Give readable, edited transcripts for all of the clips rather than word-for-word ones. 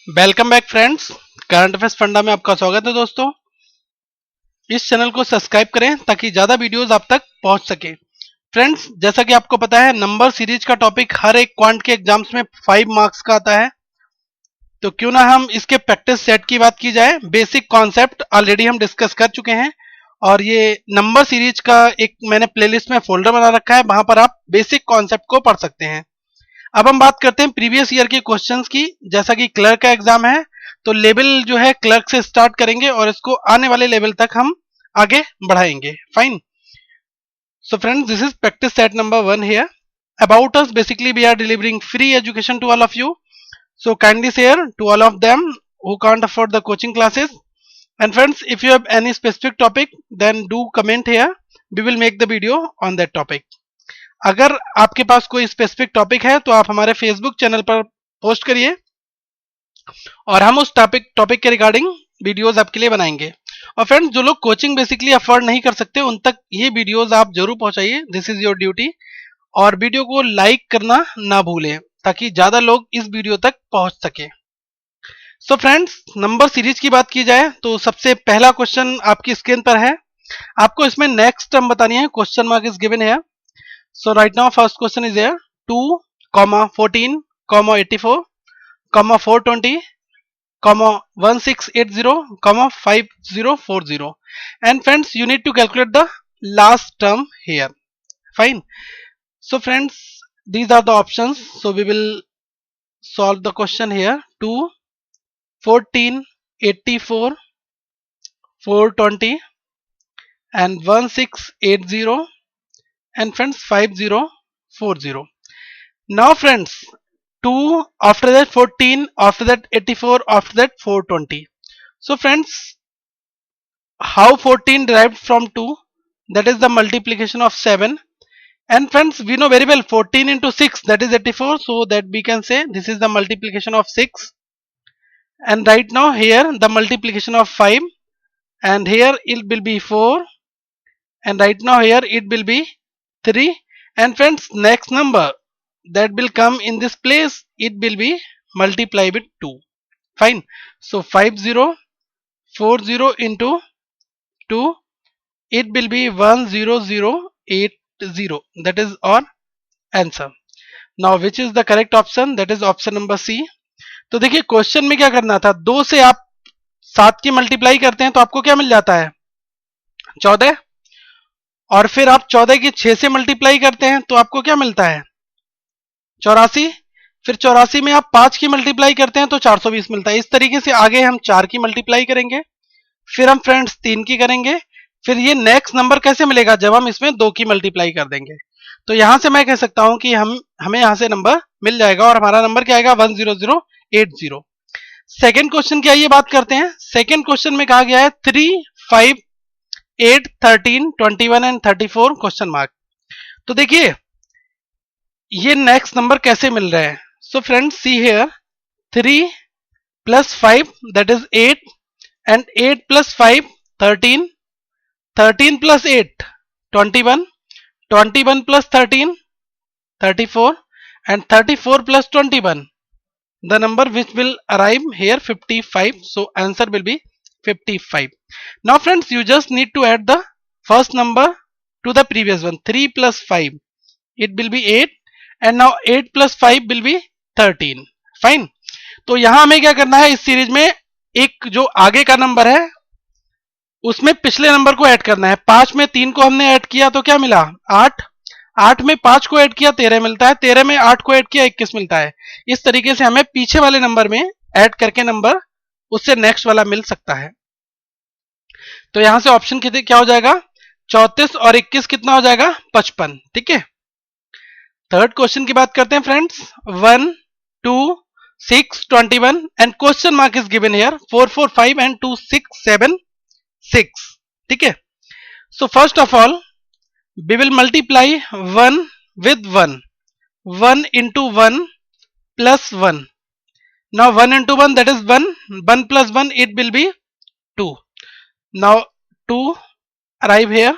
Welcome back friends. Current affairs funda में आपका स्वागत है दोस्तों। इस चैनल को सब्सक्राइब करें ताकि ज़्यादा वीडियोस आप तक पहुंच सके। फ्रेंड्स, जैसा कि आपको पता है, नंबर सीरीज का टॉपिक हर एक क्वांट के एग्जाम्स में 5 मार्क्स का आता है। तो क्यों ना हम इसके प्रैक्टिस सेट की बात की जाए। बेसिक कॉन्सेप्ट ऑलरेडी हम डिस्कस कर चुके हैं और ये नंबर सीरीज का एक मैंने प्लेलिस्ट में फोल्डर बना रखा है, वहां पर आप बेसिक कॉन्सेप्ट को पढ़ सकते हैं। अब हम बात करते हैं प्रीवियस ईयर के क्वेश्चंस की। जैसा कि क्लर्क का एग्जाम है तो लेवल जो है क्लर्क से स्टार्ट करेंगे और इसको आने वाले लेवल तक हम आगे बढ़ाएंगे। Fine. So friends, this is practice set number 1 here. About us, basically we are delivering free education to all of you. So kindly share to all of them who can't afford the coaching classes. And friends, if you have any specific topic, then do comment here. We will make the video on that topic. अगर आपके पास कोई specific topic है तो आप हमारे Facebook channel पर post करिए और हम उस टॉपिक के रिगार्डिंग वीडियोस आपके लिए बनाएंगे। और फ्रेंड्स, जो लोग कोचिंग बेसिकली अफोर्ड नहीं कर सकते उन तक ये वीडियोस आप जरूर पहुंचाइए। This is your duty. और वीडियो को लाइक करना ना भूलें ताकि ज्यादा लोग इस वीडियो तक पहुंच सके। सो फ्रेंड्स, नंबर सीरीज की बात की जाए तो सबसे पहला क्वेश्चन आपकी स्क्रीन पर है। आपको इसमें नेक्स्ट टर्म बतानी है। क्वेश्चन मार्क इज गिवन है। So right now first question is here 2, 14, 84, 420, 1680, 5040. And friends, you need to calculate the last term here. Fine. So friends, these are the options. So we will solve the question here. 2, 14, 84, 420 and 1680 and friends 5040. Now friends, 2, after that 14, after that 84, after that 420. So friends, how 14 derived from 2? That is the multiplication of 7. And friends, we know very well 14 into 6, that is 84. So that we can say this is the multiplication of 6. And right now here the multiplication of 5. And here it will be 4. And right now here it will be 3. And friends, next number that will come in this place, it will be multiplied with 2. Fine. So 5040 into 2, it will be 10080. That is our answer. Now which is the correct option? That is option number C. तो देखिए question में क्या करना था, 2 से आप 7 की multiply करते हैं तो आपको क्या मिल जाता है? 14। और फिर आप 14 की 6 से मल्टीप्लाई करते हैं तो आपको क्या मिलता है? 84। फिर 84 में आप 5 की मल्टीप्लाई करते हैं तो 420 मिलता है। इस तरीके से आगे हम 4 की मल्टीप्लाई करेंगे, फिर हम फ्रेंड्स 3 की करेंगे, फिर ये नेक्स्ट नंबर कैसे मिलेगा? जब हम इसमें 2 की मल्टीप्लाई कर देंगे। तो यहां से मैं कह सकता हूं कि हमें यहां से नंबर मिल जाएगा और हमारा नंबर क्या आएगा? 10080। सेकेंड क्वेश्चन की आइए बात करते हैं। सेकेंड क्वेश्चन में कहा गया है 3, 5, 8, 13, 21 एंड 34 क्वेश्चन मार्क। तो देखिए ये नेक्स्ट नंबर कैसे मिल रहे हैं। So friends, see here 3 plus 5 that is 8 and 8 plus 5 13, 13 plus 8 21, 21 plus 13 34 and 34 plus 21, the number which will arrive here 55. So answer will be 55. Now friends, you just need to add the first number to the previous one. 3 plus 5 it will be 8 and now 8 plus 5 will be 13. Fine. तो यहां हमें क्या करना है, इस series में एक जो आगे का नंबर है उसमें पिछले नंबर को ऐड करना है। 5 में 3 को हमने ऐड किया तो क्या मिला? 8। 8 में 5 को ऐड किया 13 मिलता है। 13 में 8 को ऐड किया 21 मिलता है। इस तरीके से हमें पीछे वाले नंबर में ऐड करके नंबर उससे नेक्स्ट वाला मिल सकता है। तो यहां से ऑप्शन क्या हो जाएगा? 34 और 21 कितना हो जाएगा? 55। ठीक है। थर्ड क्वेश्चन की बात करते हैं friends. 1, 2, 6, 21 and question mark is given here 4, 4, 5 and 2, 6, 7, 6. ठीक है। So first of all we will multiply 1 with 1. 1 into 1 plus 1. Now 1 into 1 that is 1. 1 plus 1 it will be 2. Now 2 arrive here.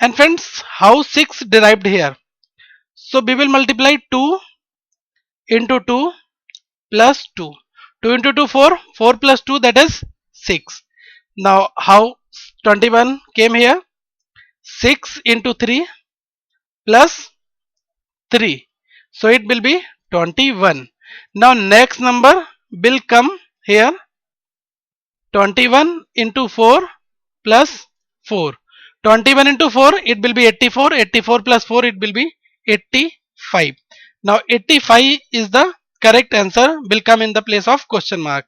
And friends, how 6 derived here? So we will multiply 2 into 2 plus 2. 2 into 2 4, 4 plus 2 that is 6. Now how 21 came here? 6 into 3 plus 3, so it will be 21. Now next number will come here, 21 into 4 plus 4. 21 into 4 it will be 84. 84 plus 4 it will be 85. Now 85 is the correct answer, will come in the place of question mark.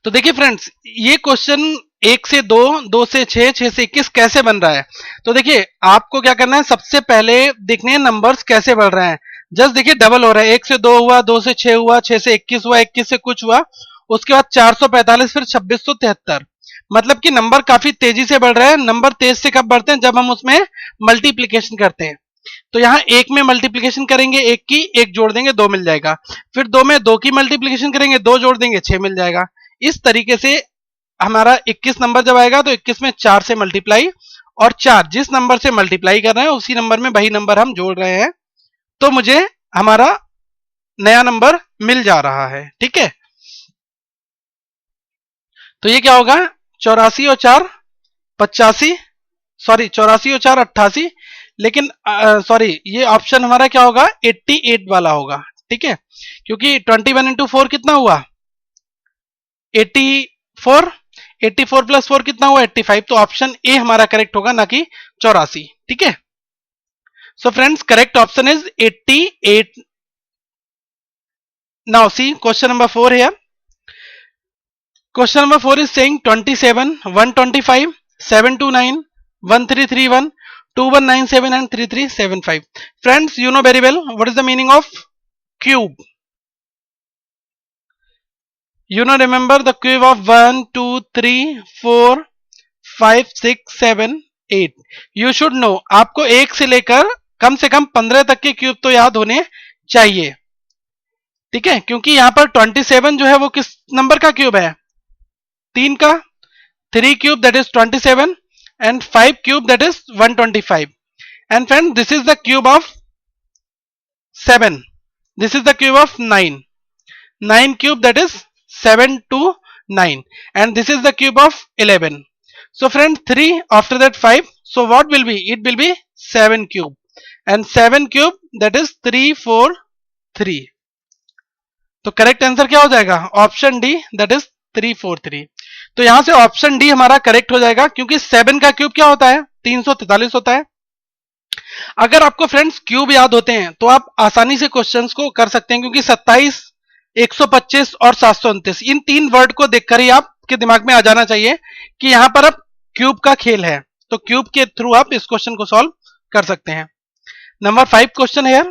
तो देखिए friends, ये question 1 से 2, 2 से 6, 6 से 21 कैसे बन रहा है। तो देखिए आपको क्या करना है, सबसे पहले देखने हैं नंबर्स कैसे बढ़ रहे हैं। जस्ट देखिए डबल हो रहा है, 1 से 2 हुआ, 2 से 6 हुआ, 6 से 21 हुआ, 21 से कुछ हुआ, उसके बाद 445, फिर 2673। मतलब कि नंबर काफी तेजी से बढ़ रहा है। नंबर तेज से कब बढ़ते हैं, जब हम उसमें मल्टीप्लीकेशन करते हैं। तो यहाँ 1 में मल्टीप्लीकेशन करेंगे 1 की, 1 जोड़ देंगे 2 मिल जाएगा। फिर 2 में 2 की मल्टीप्लीकेशन करेंगे, 2 जोड़ देंगे 6 मिल जाएगा। इस तरीके से हमारा 21 नंबर जब आएगा तो 21 में 4 से मल्टीप्लाई, और 4 जिस नंबर से मल्टीप्लाई कर रहे हैं उसी नंबर में वही नंबर हम जोड़ रहे हैं, तो मुझे हमारा नया नंबर मिल जा रहा है। ठीक है, तो ये क्या होगा, 84 और 4 85, सॉरी 84 और 4 88, लेकिन सॉरी ये ऑप्शन हमारा क्या होगा, 88 वाला होगा। ठीक है, क्योंकि 21 इंटू 4 कितना हुआ, 84, 84 प्लस 4 कितना हुआ, 85। तो ऑप्शन ए हमारा करेक्ट होगा, ना कि 84। ठीक है, so friends correct option is 88। Now see question number 4 है। Question number 4 is saying 27, 125, 729, 1331, 2197 and 3375. Friends, you know very well what is the meaning of cube. You know, remember the cube of 1, 2, 3, 4, 5, 6, 7, 8. You should know, आपको 1 से लेकर कम से कम 15 तक के cube तो याद होने चाहिए। ठीक है, क्योंकि यहां पर 27 जो है वो किस नंबर का क्यूब है, 3 का। 3 cube that is 27 and 5 cube that is 125. And friend, this is the cube of 7. This is the cube of 9. 9 cube that is 7 to 9. And this is the cube of 11. So friend, 3 after that 5. So what will be? It will be 7 cube. And 7 cube that is 3, 4, 3. तो correct answer क्या हो जाएगा, option D, that is 3, 4, 3। तो यहां से option D हमारा correct हो जाएगा, क्योंकि 7 का क्यूब क्या होता है, 343 होता है। अगर आपको फ्रेंड्स क्यूब याद होते हैं तो आप आसानी से क्वेश्चंस को कर सकते हैं, क्योंकि 27, 125 और 729 इन 3 वर्ड को देखकर ही आपके दिमाग में आ जाना चाहिए कि यहां पर अब क्यूब का खेल है। तो क्यूब के थ्रू आप इस क्वेश्चन को सॉल्व कर सकते हैं। नंबर 5 क्वेश्चन है।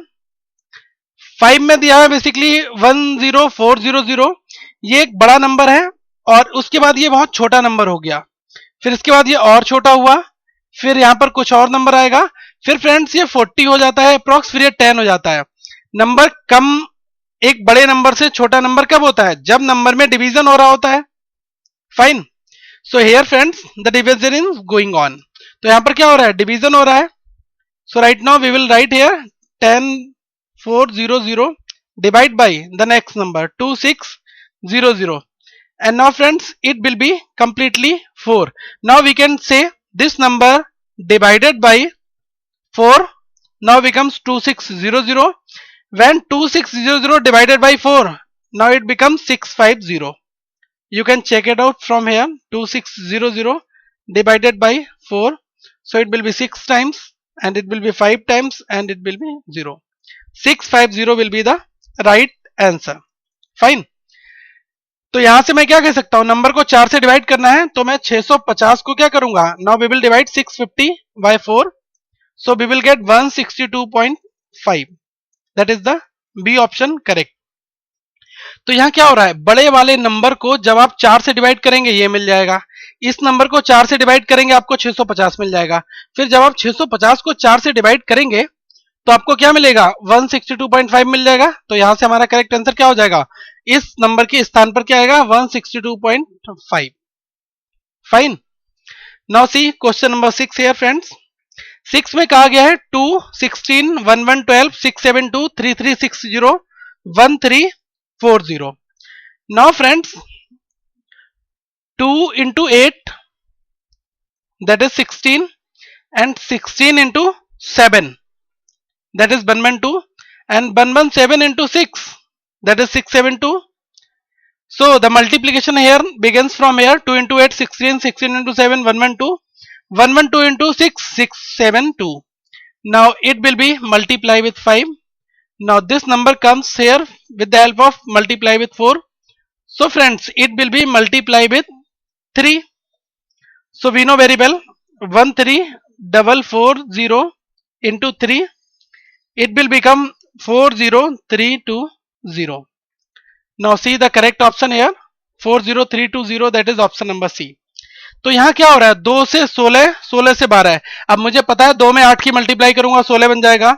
5 में दिया है बेसिकली 10400। ये एक बड़ा नंबर है, और उसके बाद ये बहुत छोटा नंबर हो गया, फिर इसके बाद ये और छोटा हुआ, फिर यहां पर कुछ और नंबर आएगा, फिर फ्रेंड्स ये 40 हो जाता है अप्रॉक्स, फिर ये 10 हो जाता है। नंबर कम, एक बड़े नंबर से छोटा नंबर कब होता है, जब नंबर में डिवीजन हो रहा होता है। Fine, so here friends the division is going on. तो यहां पर क्या हो रहा है, डिवीजन हो रहा है। So right now we will write here 10400 divide by the next number 2600, and now friends it will be completely 4. Now we can say this number divided by 4 now becomes 2600. When 2600 divided by 4, now it becomes 650. You can check it out from here. 2600 divided by 4, so it will be 6 times, and it will be 5 times, and it will be 0. 650 will be the right answer. Fine. तो यहां से मैं क्या कह सकता हूं, number को 4 से डिवाइड करना है, तो मैं 650 को क्या करूंगा, now we will divide 650 by 4, so we will get 162.5. That is the B option correct. तो यहां क्या हो रहा है, बड़े वाले नंबर को जब आप 4 से डिवाइड करेंगे ये मिल जाएगा, इस नंबर को 4 से डिवाइड करेंगे आपको 650 मिल जाएगा, फिर जब आप 650 को 4 से डिवाइड करेंगे तो आपको क्या मिलेगा, 162.5 मिल जाएगा। तो यहां से हमारा करेक्ट आंसर क्या हो जाएगा, इस नंबर के स्थान पर क्या आएगा, 162.5। Fine, now see question number 6 here friends. 6 में कहा गया है 2, 16, 11, 12, 6, 7, 2, 3, 3, 6, 0, 1, 3, 40. Now friends, 2 into 8, that is 16, and 16 into 7, that is 112, and 117 into 6, that is 672. So the multiplication here begins from here: 2 into 8, 16, 16 into 7, 112, 112 into 6, 672. Now it will be multiply with 5. Now this number comes here with the help of multiply with 4. So friends, it will be multiply with 3. So we know very well, 13440 into 3, it will become 40320. Now see the correct option here, 40320, that is option number C. तो यहाँ क्या हो रहा है, 2 से 16, 16 से 12 है. अब मुझे पता है 2 में 8 की मल्टीप्लाई करूंगा 16 बन जाएगा,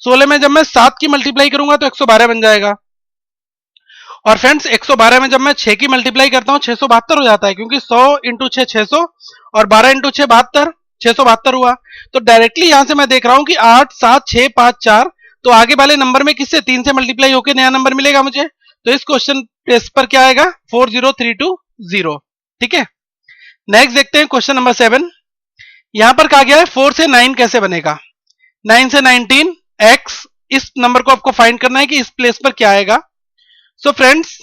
16 में जब मैं 7 की मल्टीप्लाई करूंगा तो 112 बन जाएगा. और फ्रेंड्स 112 में जब मैं 6 की मल्टीप्लाई करता हूं 672 हो जाता है, क्योंकि 100 इंटू 6 600 और 12 इंटू 6 72, 672 हुआ. तो डायरेक्टली यहां से मैं देख रहा हूं कि 8 7 6 5 4, तो आगे वाले नंबर में किससे, 3 से मल्टीप्लाई होकर नया नंबर मिलेगा मुझे. तो इस क्वेश्चन पेज पर क्या आएगा, 40320. ठीक है. नेक्स्ट देखते हैं क्वेश्चन नंबर 7. यहां पर कहा गया है 4 से 9 कैसे बनेगा. 9 से 19 x, इस नंबर को आपको फाइंड करना है कि इस प्लेस पर क्या आएगा. So friends,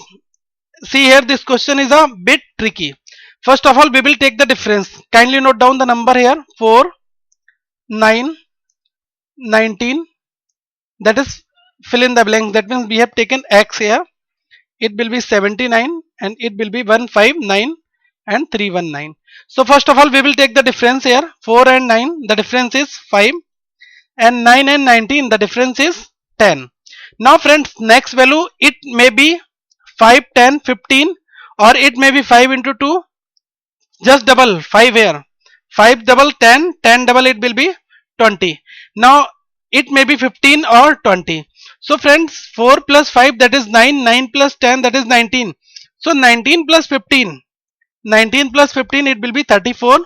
see here, this question is a bit tricky. First of all, we will take the difference. Kindly note down the number here: 4, 9, 19. That is fill in the blank. That means we have taken x here. It will be 79 and it will be 159 and 319. So first of all, we will take the difference here. 4 and 9, the difference is 5, and 9 and 19, the difference is 10. Now friends, next value, it may be 5, 10, 15, or it may be 5 into 2. Just double 5 here. 5 double 10, 10 double it will be 20. Now it may be 15 or 20. So friends, 4 plus 5, that is 9, 9 plus 10, that is 19. So 19 plus 15, 19 plus 15, it will be 34.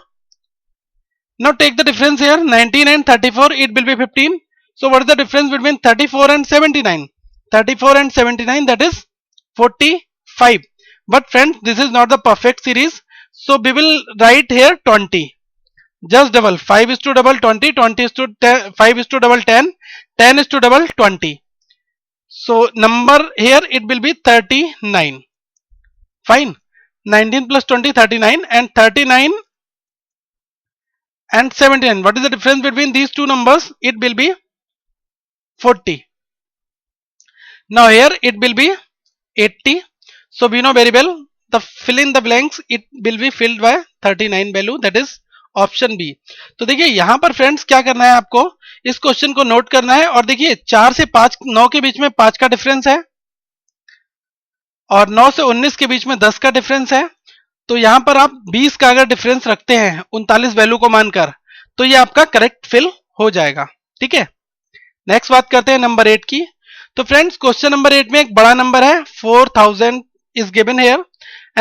Now take the difference here, 19 and 34, it will be 15. So what is the difference between 34 and 79? 34 and 79, that is 45. But friends, this is not the perfect series. So we will write here 20. Just double 5 is to double 20, 20 is to 10, 5 is to double 10, 10 is to double 20. So number here it will be 39. Fine. 19 plus 20, 39, and 39 and 79. What is the difference between these two numbers? It will be 40. Now here it will be 80. So we know very well, the fill in the blanks, it will be filled by 39 value, that is option B. तो देखिए यहां पर friends क्या करना है, आपको इस question को नोट करना है. और देखिए 4 से 5, 9 के बीच में 5 का डिफरेंस है, और 9 से 19 के बीच में 10 का डिफरेंस है. तो यहां पर आप 20 का अगर डिफरेंस रखते हैं 39 वैल्यू को मानकर, तो ये आपका करेक्ट फिल हो जाएगा. ठीक है. नेक्स्ट बात करते हैं नंबर 8 की. तो फ्रेंड्स क्वेश्चन नंबर 8 में एक बड़ा नंबर है, 4000 is given here,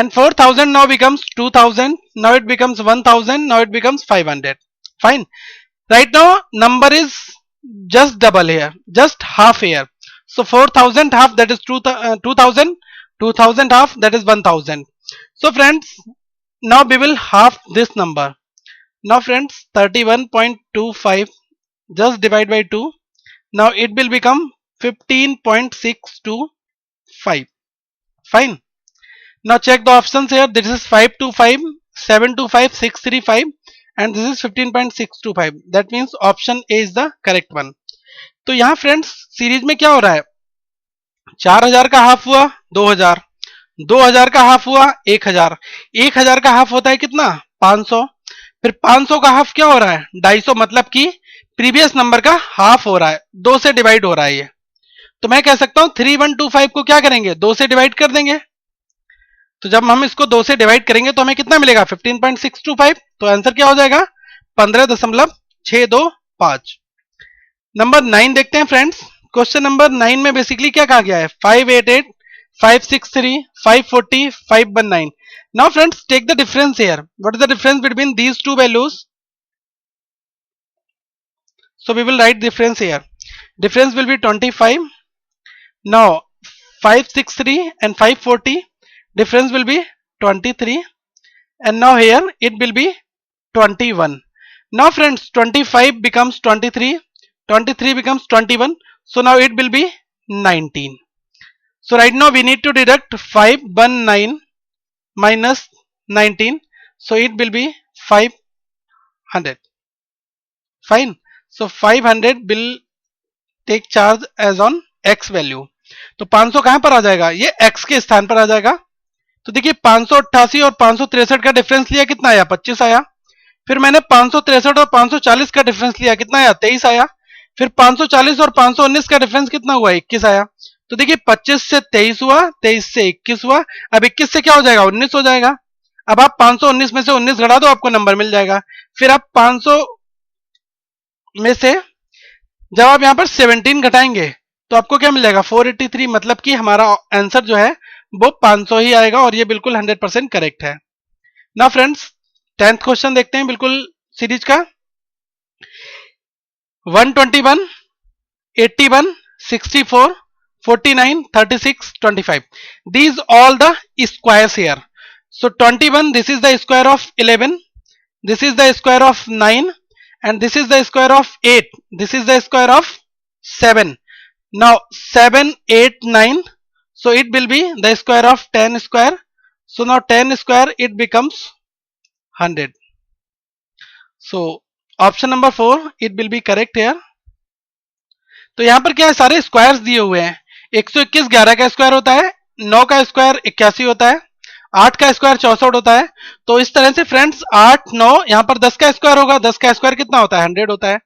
and 4000 now becomes 2000, now it becomes 1000, now it becomes 500. Fine. Right now number is just double here, just half here. So 4000 half, that is 2000, 2000 half, that is 1000. So friends, now we will half this number. Now friends, 31.25 just divide by 2. Now it will become 15.625. Fine. Now check the options here. This is 525, 725, 635, and this is 15.625. That means option A is the correct one. तो यहाँ friends series में क्या हो रहा है, 4000 का half हुआ 2000, 2000 का हाफ हुआ 1000, 1000 का हाफ होता है कितना, 500. फिर 500 का हाफ क्या हो रहा है, 250. मतलब कि प्रीवियस नंबर का हाफ हो रहा है, 2 से डिवाइड हो रहा है ये. तो मैं कह सकता हूं 3125 को क्या करेंगे, 2 से डिवाइड कर देंगे. तो जब हम इसको 2 से डिवाइड करेंगे तो हमें कितना मिलेगा, 15.625. तो आंसर क्या हो जाएगा, 15.625. नंबर 9 देखते हैं फ्रेंड्स. क्वेश्चन नंबर 9 में बेसिकली क्या कहा गया है, 588, 563, 540, 519. Now friends take the difference here. What is the difference between these two values. So we will write difference here. Difference will be 25. Now 563 and 540 difference will be 23, and now here it will be 21. Now friends, 25 becomes 23, 23 becomes 21, so now it will be 19. So right now we need to deduct 519 minus 19, so it will be 500. Fine. So 500 will take charge as on x value. तो 500 कहां पर आ जाएगा? ये x के स्थान पर आ जाएगा. तो देखिए 588 और 563 का डिफरेंस लिया, कितना आया? 25 आया. फिर मैंने 563 और 540 का डिफरेंस लिया, कितना आया? 23 आया. फिर 540 और 519 का डिफरेंस कितना हुआ? 21 आया. तो देखिए 25 से 23 हुआ, 23 से 21 हुआ. अब 21 से क्या हो जाएगा? 19 हो जाएगा. अब आप 519 में से 19 घटा दो, आपको नंबर मिल जाएगा. फिर आप 500 में से जब आप यहां पर 17 घटाएंगे तो आपको क्या मिल जाएगा? 483. मतलब कि हमारा आंसर जो है वो 500 ही आएगा, और ये बिल्कुल 100% करेक्ट है. ना फ्रेंड्स, 10th क्वेश्चन देखते हैं बिल्कुल सीरीज का. 121, 81, 64, 49, 36, 25. These all the squares here. So 21, this is the square of 11, this is the square of 9, and this is the square of 8, this is the square of 7. Now 7, 8, 9, so it will be the square of 10 square. So now 10 square it becomes 100. So option number 4 it will be correct here. तो यहां पर क्या है? सारे squares दिए हुए हैं. 121 11 का स्क्वायर होता है, 9 का स्क्वायर 81 होता है, 8 का स्क्वायर 64 होता है. तो इस तरह से फ्रेंड्स 8 9 यहां पर 10 का स्क्वायर होगा, 10 का स्क्वायर कितना होता है? 100 होता है.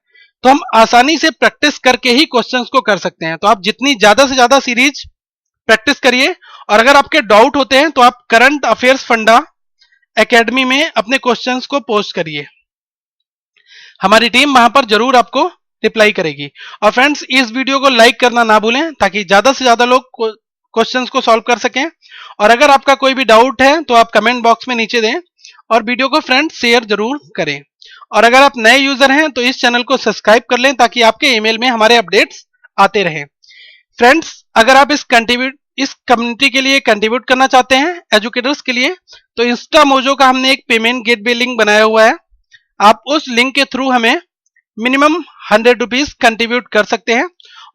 तो हम आसानी से प्रैक्टिस करके ही क्वेश्चंस को कर सकते हैं. तो आप जितनी ज्यादा से ज्यादा सीरीज प्रैक्टिस करिए, और अगर आपके डाउट होते हैं तो आप करंट अफेयर्स फंडा एकेडमी में अपने क्वेश्चंस को पोस्ट करिए. हमारी टीम वहां पर जरूर आपको रिप्लाई करेगी. और फ्रेंड्स, इस वीडियो को लाइक करना ना भूलें ताकि ज्यादा से ज्यादा लोग क्वेश्चंस को सॉल्व कर सकें. और अगर आपका कोई भी डाउट है तो आप कमेंट बॉक्स में नीचे दें, और वीडियो को फ्रेंड्स शेयर जरूर करें. और अगर आप नए यूजर हैं तो इस चैनल को सब्सक्राइब कर लें ताकि आपके ईमेल में हमारे अपडेट्स आते रहें. फ्रेंड्स, अगर आप इस कम्युनिटी के लिए कंट्रीब्यूट करना चाहते हैं एजुकेटर्स के लिए, तो इंस्टा मोजो का हमने एक पेमेंट गेटवे लिंक बनाया हुआ है. आप उस लिंक के थ्रू हमें मिनिमम 100 रुपीज कंट्रीब्यूट कर सकते हैं,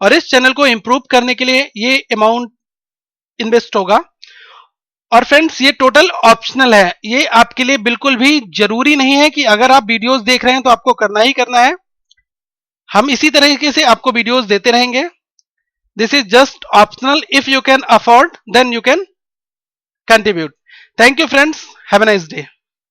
और इस चैनल को इंप्रूव करने के लिए ये अमाउंट इन्वेस्ट होगा. और फ्रेंड्स, ये टोटल ऑप्शनल है, ये आपके लिए बिल्कुल भी जरूरी नहीं है कि अगर आप वीडियोस देख रहे हैं तो आपको करना ही करना है. हम इसी तरीके से आपको वीडियोस देते रहेंगे. This is just optional. If you can afford then you can contribute. Thank you friends, have a nice day.